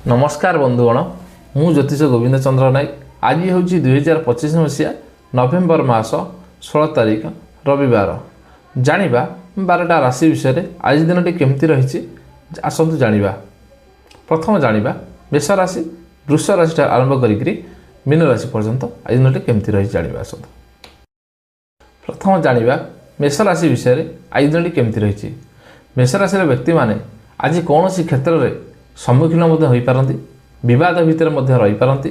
नमस्कार बंधुगण मु ज्योतिष गोविंद चंद्र नायक। आज हूँ 2025 मसीहा नवेम्बर मास 16 तारीख रविवार। जानिबा 12टा राशि विषय आज दिन केमती रही आसतु जानिबा। प्रथम जानिबा मेष राशि वृष राशि आरंभ करी मीन राशि पर्यंत आज दिन केमती रही जानिबा आसतु। प्रथम जानिबा मेष राशि विषय आज दिन केमती रही। मेष राशि व्यक्ति माने आज कौन सी क्षेत्र में सम्मुखीन हो पारती, बद भितर रही पारती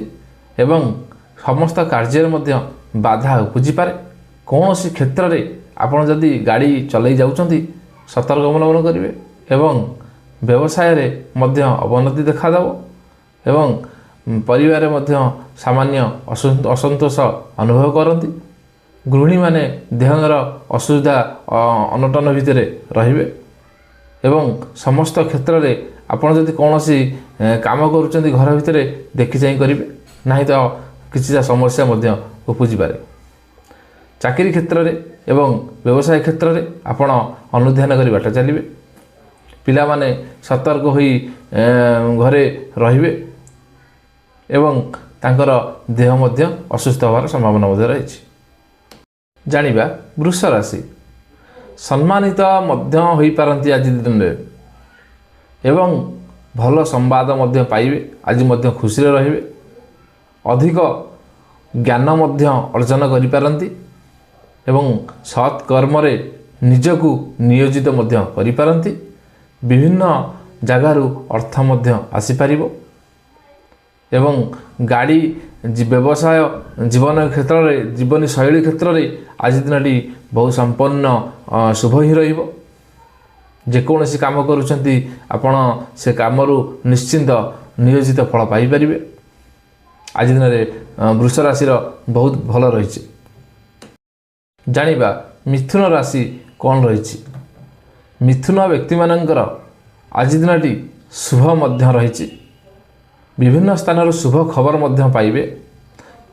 एवं समस्त कार्य बाधा उपजी पारे। कौन सी क्षेत्र में आपड़ जदि गाड़ी चलई जाउछंती सतर्क अवलंबन करेंगे एवं व्यवसाय रे मध्य अवनति देखा एवं परिवार मध्य सामान्य असंतोष अनुभव करती। गृहिणी माने देहर असुविधा अनटन भितर रहिबे एवं समस्त क्षेत्र में आपड़ जदि कौन सी काम करुँच घर भितर देखी चाह करेंगे ना तो किसी समस्या उपजी पारे। चाकरी क्षेत्र में एवं व्यवसाय क्षेत्र में आपड़ अनुध्यान कर बाट चलिए। पिला माने सतर्क होई घरे रहिबे एवं तांकर देह मध्य असुस्थ होवार संभावना रही। जानिबा वृष राशि सम्मानित मध्य होई पारंती आज दिन में एवं भल संवाद मध्य पाइबे। आज मध्य खुशी रहिबे, अधिक ज्ञान मध्य अर्जन करि पारंती एवं सत्कर्म रे निजकु नियोजित मध्य करि पारंती। विभिन्न जगारु अर्थ मध्य आसी पारिबो एवं गाड़ी व्यवसाय जीवन क्षेत्र में जीवन शैली क्षेत्र में आज दिन बहुत संपन्न शुभ ही रहिबो। जेकोसी काम करुँच आपण से काम निश्चिंत नियोजित फल पाइपर। आज दिन में वृष राशि बहुत भल रही। जानिबा मिथुन राशि कौन रही। मिथुन व्यक्ति मानकर आज दिन शुभ मध्य रही। विभिन्न स्थान शुभ खबर मध्य पाइबे।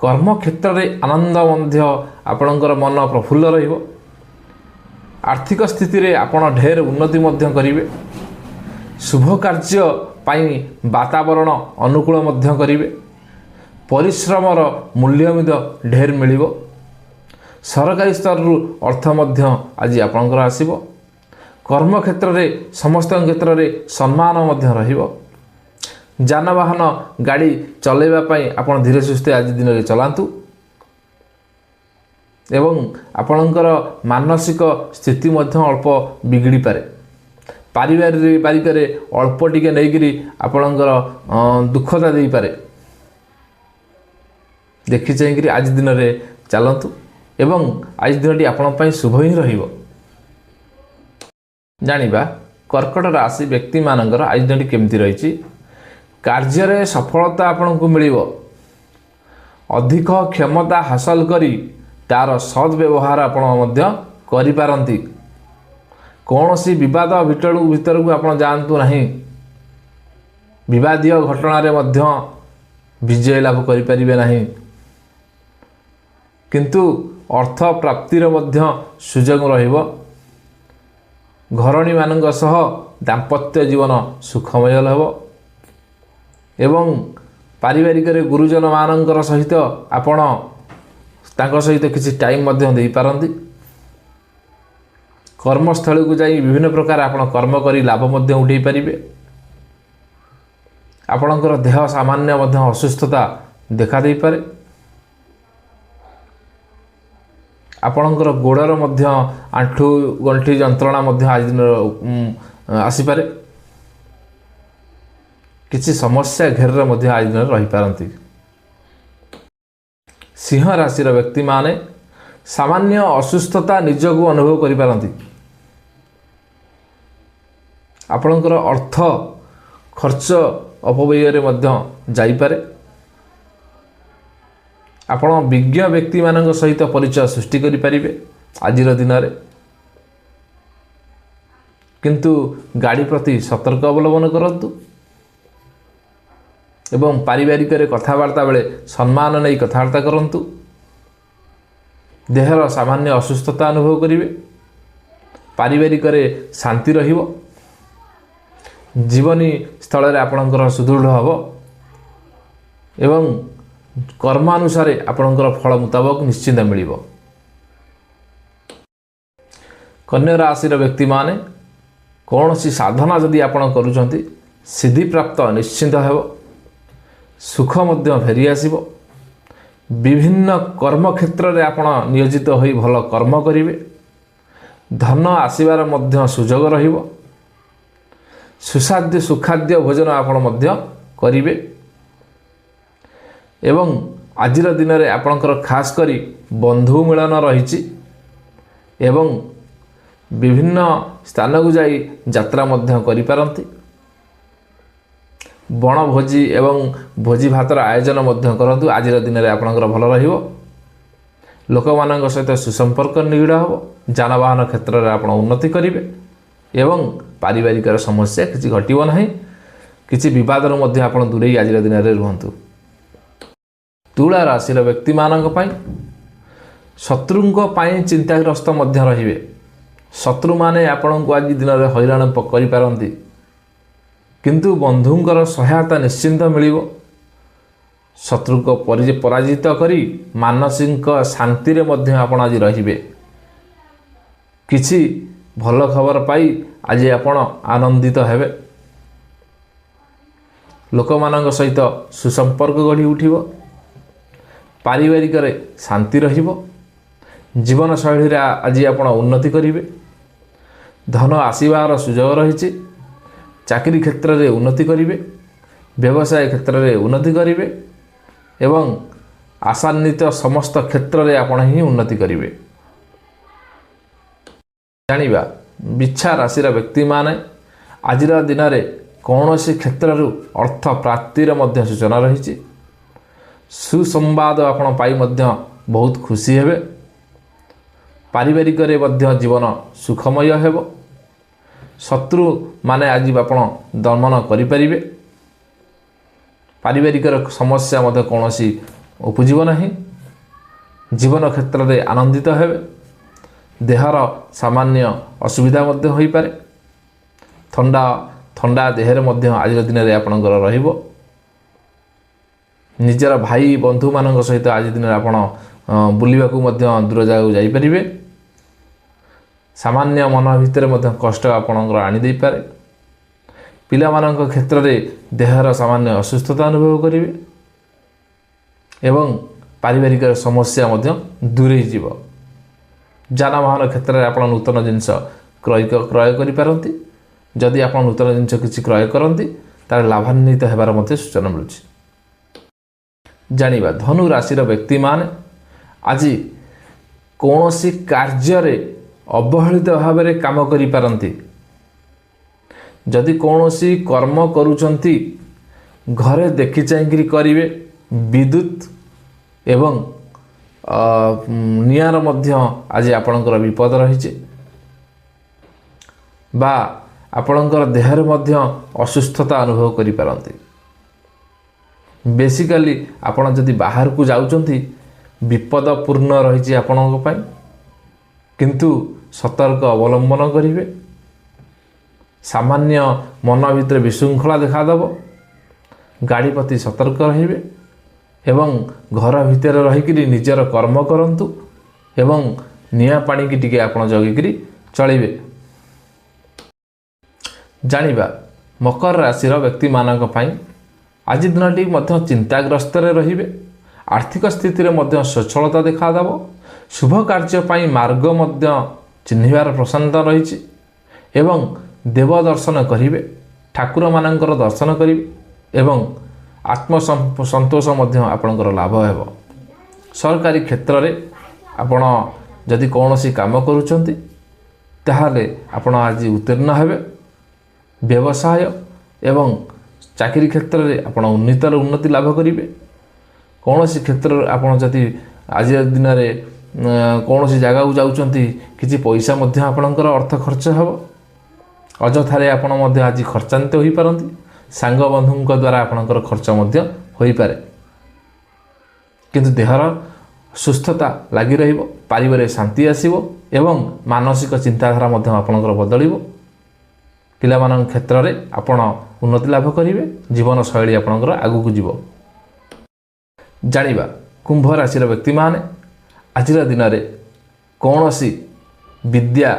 कर्म क्षेत्र में आनंद मध्य आपणकर मन प्रफुल्ल रहिबो। आर्थिक स्थिति रे आपण ढेर उन्नति मध्य करिवे। शुभ कार्य पाई वातावरण अनुकूल मध्य करिवे। परिश्रमर मूल्य मध्य ढेर मिलिबो। सरकारी स्तर रु अर्थ मध्य आज आपणकर आसीबो। कर्म क्षेत्र में समस्त क्षेत्र में सम्मान मध्य रहिबो। जानवाहन गाड़ी चलैबा पाई आपण धीरे सुस्थे आज दिन में चलांतु एवं आपणकर मानसिक स्थिति मध्य अल्प बिगड़ी पारे। पारिवारिक अल्प टिके नहींकि आपणकर दुखता दे पारे। देखी चाहिए आज दिन में चलतु एवं आज दिन आपण शुभ ही रहिबो। जानिबा कर्कट राशि व्यक्ति मानकर आज दिन केमती रही। कार्य रे सफलता आपन को मिलिबो। अधिक क्षमता हासिल करी तार सद्व्यवहार आपण मध्य करि पारंती। कौन सी विवाद भीतर को आपण जानतु नहीं। विवादीय घटना रे मध्य विजय लाभ करि परिबे नहीं, किंतु अर्थ प्राप्तिर मध्य सुजोग रहिबो। घरणी मानक सह दाम्पत्य जीवन सुखमय हेबो एवं पारिवारिक गुरुजन मानकर सहित आपण तांको सहित किसी टाइम मध्य दे पारंती। कर्मस्थल को जाई विभिन्न प्रकार आपण कर्म करी लाभ मध्य उठै परिबे। आपणकर देह सामान्य मध्य असुस्थता देखा दे पारे। आपणकर गोड़र मध्य आंठू गंठी जंत्रणा मध्य आज दिन आसी पारे। किसी समस्या घेर मध्य आज दिन रही पारंती। सिंह राशि व्यक्ति माने सामान्य असुस्थता निजको अनुभव करि पारंती। आपणकर अर्थ खर्च अपव्यय रे मध्य जाई पारे। आपण विज्ञ व्यक्ति मानक सहित परिचय सृष्टि करि परिबे आजिर दिन रे, किंतु गाड़ी प्रति सतर्क अवलंबन करंतु एवं पारिवारिक कथबार्ता बेले सम्मान नहीं कथबार्ता करंतु। देहर सामान्य असुस्थता अनुभव करिवे। पारिवारिक शांति रहिबो। ଜୀବନୀ ସ୍ଥଳରେ ଆପଣଙ୍କର ସୁଦୃଢ଼ ହେବ ଏବଂ କର୍ମାନୁସାରେ ଆପଣଙ୍କର ଫଳ ମୁତାବକ ନିଶ୍ଚିନ୍ତ ମିଳିବ। କନ୍ୟା ରାଶିର ବ୍ୟକ୍ତିମାନେ କୌଣସି ସାଧନା ଯଦି ଆପଣ କରୁଛନ୍ତି ସିଦ୍ଧିପ୍ରାପ୍ତ ନିଶ୍ଚିନ୍ତ ହେବ। ସୁଖ ମଧ୍ୟ ଫେରି ଆସିବ। ବିଭିନ୍ନ କର୍ମକ୍ଷେତ୍ରରେ ଆପଣ ନିୟୋଜିତ ହୋଇ ଭଲ କର୍ମ କରିବେ। ଧନ ଆସିବାର ମଧ୍ୟ ସୁଯୋଗ ରହିବ। ସୁସ୍ୱାଦୁ ସୁଖାଦ୍ୟ ଭୋଜନ ଆପଣ ମଧ୍ୟ କରିବେ ଏବଂ ଆଜିର ଦିନରେ ଆପଣଙ୍କର ଖାସ୍ କରି ବନ୍ଧୁ ମିଳନ ରହିଛି ଏବଂ ବିଭିନ୍ନ ସ୍ଥାନକୁ ଯାଇ ଯାତ୍ରା ମଧ୍ୟ କରିପାରନ୍ତି। ବଣଭୋଜି ଏବଂ ଭୋଜି ଭାତର ଆୟୋଜନ ମଧ୍ୟ କରନ୍ତୁ। ଆଜିର ଦିନରେ ଆପଣଙ୍କର ଭଲ ରହିବ। ଲୋକମାନଙ୍କ ସହିତ ସୁସମ୍ପର୍କ ନିବିଡ଼ ହେବ। ଯାନବାହନ କ୍ଷେତ୍ରରେ ଆପଣ ଉନ୍ନତି କରିବେ ଏବଂ ପାରିବାରିକର ସମସ୍ୟା କିଛି ଘଟିବ ନାହିଁ। କିଛି ବିବାଦରୁ ମଧ୍ୟ ଆପଣ ଦୂରେଇ ଆଜିର ଦିନରେ ରୁହନ୍ତୁ। ତୁଳା ରାଶିର ବ୍ୟକ୍ତିମାନଙ୍କ ପାଇଁ ଶତ୍ରୁଙ୍କ ପାଇଁ ଚିନ୍ତାଗ୍ରସ୍ତ ମଧ୍ୟ ରହିବେ। ଶତ୍ରୁମାନେ ଆପଣଙ୍କୁ ଆଜି ଦିନରେ ହଇରାଣ କରିପାରନ୍ତି, କିନ୍ତୁ ବନ୍ଧୁଙ୍କର ସହାୟତା ନିଶ୍ଚିନ୍ତ ମିଳିବ। ଶତ୍ରୁଙ୍କ ପରାଜିତ କରି ମାନସିକ ଶାନ୍ତିରେ ମଧ୍ୟ ଆପଣ ଆଜି ରହିବେ। କିଛି ଭଲ ଖବର ପାଇ ଆଜି ଆପଣ ଆନନ୍ଦିତ ହେବେ। ଲୋକମାନଙ୍କ ସହିତ ସୁସମ୍ପର୍କ ଗଢ଼ି ଉଠିବ। ପାରିବାରିକରେ ଶାନ୍ତି ରହିବ। ଜୀବନଶୈଳୀରେ ଆଜି ଆପଣ ଉନ୍ନତି କରିବେ। ଧନ ଆସିବାର ସୁଯୋଗ ରହିଛି। ଚାକିରି କ୍ଷେତ୍ରରେ ଉନ୍ନତି କରିବେ। ବ୍ୟବସାୟ କ୍ଷେତ୍ରରେ ଉନ୍ନତି କରିବେ ଏବଂ ଆଶାନ୍ୱିତ ସମସ୍ତ କ୍ଷେତ୍ରରେ ଆପଣ ହିଁ ଉନ୍ନତି କରିବେ। ଜାଣିବା ବିଛା ରାଶିର ବ୍ୟକ୍ତିମାନେ ଆଜିର ଦିନରେ କୌଣସି କ୍ଷେତ୍ରରୁ ଅର୍ଥ ପ୍ରାପ୍ତିର ମଧ୍ୟ ସୂଚନା ରହିଛି। ସୁସମ୍ବାଦ ଆପଣ ପାଇ ମଧ୍ୟ ବହୁତ ଖୁସି ହେବେ। ପାରିବାରିକରେ ମଧ୍ୟ ଜୀବନ ସୁଖମୟ ହେବ। ଶତ୍ରୁମାନେ ଆଜି ଆପଣ ଦମନ କରିପାରିବେ। ପାରିବାରିକର ସମସ୍ୟା ମଧ୍ୟ କୌଣସି ଉପୁଜିବ ନାହିଁ। ଜୀବନ କ୍ଷେତ୍ରରେ ଆନନ୍ଦିତ ହେବେ। ଦେହର ସାମାନ୍ୟ ଅସୁବିଧା ମଧ୍ୟ ହୋଇପାରେ। ଥଣ୍ଡା ଦେହରେ ମଧ୍ୟ ଆଜିର ଦିନରେ ଆପଣଙ୍କର ରହିବ। ନିଜର ଭାଇ ବନ୍ଧୁମାନଙ୍କ ସହିତ ଆଜି ଦିନରେ ଆପଣ ବୁଲିବାକୁ ମଧ୍ୟ ଦୂର ଜାଗାକୁ ଯାଇପାରିବେ। ସାମାନ୍ୟ ମନ ଭିତରେ ମଧ୍ୟ କଷ୍ଟ ଆପଣଙ୍କର ଆଣିଦେଇପାରେ। ପିଲାମାନଙ୍କ କ୍ଷେତ୍ରରେ ଦେହର ସାମାନ୍ୟ ଅସୁସ୍ଥତା ଅନୁଭବ କରିବେ ଏବଂ ପାରିବାରିକ ସମସ୍ୟା ମଧ୍ୟ ଦୂରେଇ ଯିବ। ଯାନବାହନ କ୍ଷେତ୍ରରେ ଆପଣ ନୂତନ ଜିନିଷ କ୍ରୟ କରିପାରନ୍ତି। ଯଦି ଆପଣ ନୂତନ ଜିନିଷ କିଛି କ୍ରୟ କରନ୍ତି ତାହେଲେ ଲାଭାନ୍ୱିତ ହେବାର ମଧ୍ୟ ସୂଚନା ମିଳୁଛି। ଜାଣିବା ଧନୁ ରାଶିର ବ୍ୟକ୍ତିମାନେ ଆଜି କୌଣସି କାର୍ଯ୍ୟରେ ଅବହେଳିତ ଭାବରେ କାମ କରିପାରନ୍ତି। ଯଦି କୌଣସି କର୍ମ କରୁଛନ୍ତି ଘରେ ଦେଖି ଚାହିଁକରି କରିବେ। ବିଦ୍ୟୁତ୍ ଏବଂ ନିଆଁର ମଧ୍ୟ ଆଜି ଆପଣଙ୍କର ବିପଦ ରହିଛି ବା ଆପଣଙ୍କର ଦେହରେ ମଧ୍ୟ ଅସୁସ୍ଥତା ଅନୁଭବ କରିପାରନ୍ତି। ବେସିକାଲି ଆପଣ ଯଦି ବାହାରକୁ ଯାଉଛନ୍ତି ବିପଦପୂର୍ଣ୍ଣ ରହିଛି ଆପଣଙ୍କ ପାଇଁ, କିନ୍ତୁ ସତର୍କ ଅବଲମ୍ବନ କରିବେ। ସାମାନ୍ୟ ମନ ଭିତରେ ବିଶୃଙ୍ଖଳା ଦେଖାଦେବ। ଗାଡ଼ି ପ୍ରତି ସତର୍କ ରହିବେ ଏବଂ ଘର ଭିତରେ ରହିକରି ନିଜର କର୍ମ କରନ୍ତୁ ଏବଂ ନିଆଁ ପାଣିକି ଟିକେ ଆପଣ ଜଗିକିରି ଚଳିବେ। ଜାଣିବା ମକର ରାଶିର ବ୍ୟକ୍ତିମାନଙ୍କ ପାଇଁ ଆଜି ଦିନଟି ମଧ୍ୟ ଚିନ୍ତାଗ୍ରସ୍ତରେ ରହିବେ। ଆର୍ଥିକ ସ୍ଥିତିରେ ମଧ୍ୟ ସ୍ୱଚ୍ଛଳତା ଦେଖାଦେବ। ଶୁଭ କାର୍ଯ୍ୟ ପାଇଁ ମାର୍ଗ ମଧ୍ୟ ଚିହ୍ନିବାର ପ୍ରସନ୍ନତା ରହିଛି ଏବଂ ଦେବ ଦର୍ଶନ କରିବେ। ଠାକୁରମାନଙ୍କର ଦର୍ଶନ କରିବେ ଏବଂ ଆତ୍ମସନ୍ତୋଷ ମଧ୍ୟ ଆପଣଙ୍କର ଲାଭ ହେବ। ସରକାରୀ କ୍ଷେତ୍ରରେ ଆପଣ ଯଦି କୌଣସି କାମ କରୁଛନ୍ତି ତାହେଲେ ଆପଣ ଆଜି ଉତ୍ତୀର୍ଣ୍ଣ ହେବେ। ବ୍ୟବସାୟ ଏବଂ ଚାକିରି କ୍ଷେତ୍ରରେ ଆପଣ ଉନ୍ନତି ଲାଭ କରିବେ। କୌଣସି କ୍ଷେତ୍ରରେ ଆପଣ ଯଦି ଆଜିର ଦିନରେ କୌଣସି ଜାଗାକୁ ଯାଉଛନ୍ତି କିଛି ପଇସା ମଧ୍ୟ ଆପଣଙ୍କର ଅର୍ଥ ଖର୍ଚ୍ଚ ହେବ। ଅଯଥାରେ ଆପଣ ମଧ୍ୟ ଆଜି ଖର୍ଚ୍ଚାନ୍ୱିତ ହୋଇପାରନ୍ତି। ସାଙ୍ଗବନ୍ଧୁଙ୍କ ଦ୍ୱାରା ଆପଣଙ୍କର ଖର୍ଚ୍ଚ ମଧ୍ୟ ହୋଇପାରେ, କିନ୍ତୁ ଦେହର ସୁସ୍ଥତା ଲାଗି ରହିବ। ପାରିବାରରେ ଶାନ୍ତି ଆସିବ ଏବଂ ମାନସିକ ଚିନ୍ତାଧାରା ମଧ୍ୟ ଆପଣଙ୍କର ବଦଳିବ। ପିଲାମାନଙ୍କ କ୍ଷେତ୍ରରେ ଆପଣ ଉନ୍ନତି ଲାଭ କରିବେ, ଜୀବନଶୈଳୀ ଆପଣଙ୍କର ଆଗକୁ ଯିବ। ଜାଣିବା କୁମ୍ଭ ରାଶିର ବ୍ୟକ୍ତିମାନେ ଆଜିର ଦିନରେ କୌଣସି ବିଦ୍ୟା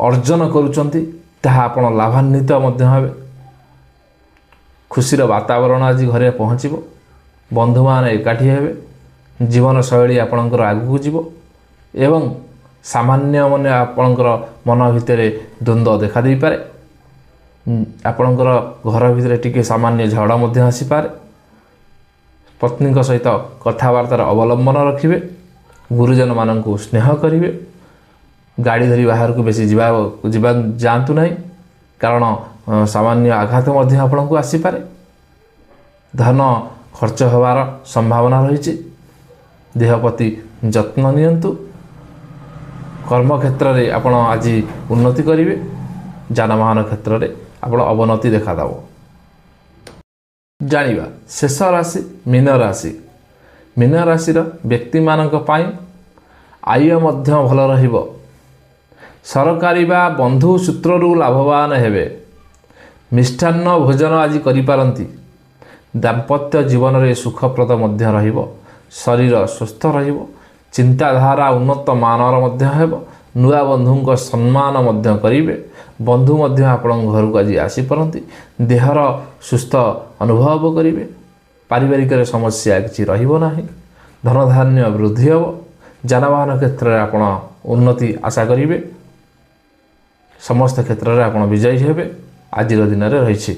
ଅର୍ଜନ କରୁଛନ୍ତି ତାହା ଆପଣ ଲାଭାନ୍ୱିତ ମଧ୍ୟ ହେବେ। ଖୁସିର ବାତାବରଣ ଆଜି ଘରେ ପହଞ୍ଚିବ, ବନ୍ଧୁମାନେ ଏକାଠି ହେବେ, ଜୀବନଶୈଳୀ ଆପଣଙ୍କର ଆଗକୁ ଯିବ ଏବଂ ସାମାନ୍ୟ ଆପଣଙ୍କର ମନ ଭିତରେ ଦ୍ୱନ୍ଦ୍ୱ ଦେଖାଦେଇପାରେ। ଆପଣଙ୍କର ଘର ଭିତରେ ଟିକେ ସାମାନ୍ୟ ଝଡ଼ ମଧ୍ୟ ଆସିପାରେ। ପତ୍ନୀଙ୍କ ସହିତ କଥାବାର୍ତ୍ତାର ଅବଲମ୍ବନ ରଖିବେ, ଗୁରୁଜନମାନଙ୍କୁ ସ୍ନେହ କରିବେ। ଗାଡ଼ି ଧରି ବାହାରକୁ ବେଶୀ ଯାଆନ୍ତୁ ନାହିଁ, କାରଣ ସାମାନ୍ୟ ଆଘାତ ମଧ୍ୟ ଆପଣଙ୍କୁ ଆସିପାରେ। ଧନ ଖର୍ଚ୍ଚ ହେବାର ସମ୍ଭାବନା ରହିଛି। ଦେହ ପ୍ରତି ଯତ୍ନ ନିଅନ୍ତୁ। କର୍ମକ୍ଷେତ୍ରରେ ଆପଣ ଆଜି ଉନ୍ନତି କରିବେ, ଯାନବାହନ କ୍ଷେତ୍ରରେ ଆପଣ ଅବନତି ଦେଖାଦେବ। ଜାଣିବା ଶେଷ ରାଶି ମୀନ ରାଶି। ମୀନ ରାଶିର ବ୍ୟକ୍ତିମାନଙ୍କ ପାଇଁ ଆୟ ମଧ୍ୟ ଭଲ ରହିବ। ସରକାରୀ ବା ବନ୍ଧୁ ସୂତ୍ରରୁ ଲାଭବାନ ହେବେ। ମିଷ୍ଟାନ୍ନ ଭୋଜନ ଆଜି କରିପାରନ୍ତି। ଦାମ୍ପତ୍ୟ ଜୀବନରେ ସୁଖପ୍ରଦ ମଧ୍ୟ ରହିବ। ଶରୀର ସୁସ୍ଥ ରହିବ। ଚିନ୍ତାଧାରା ଉନ୍ନତ ମାନର ମଧ୍ୟ ହେବ। ନୂଆ ବନ୍ଧୁଙ୍କ ସମ୍ମାନ ମଧ୍ୟ କରିବେ। ବନ୍ଧୁ ମଧ୍ୟ ଆପଣଙ୍କ ଘରକୁ ଆଜି ଆସିପାରନ୍ତି। ଦେହର ସୁସ୍ଥ ଅନୁଭବ କରିବେ। ପାରିବାରିକରେ ସମସ୍ୟା କିଛି ରହିବ ନାହିଁ। ଧନଧାନ୍ୟ ବୃଦ୍ଧି ହେବ। ଯାନବାହନ କ୍ଷେତ୍ରରେ ଆପଣ ଉନ୍ନତି ଆଶା କରିବେ। ସମସ୍ତ କ୍ଷେତ୍ରରେ ଆପଣ ବିଜୟୀ ହେବେ ଆଜିର ଦିନରେ ରହିଛି।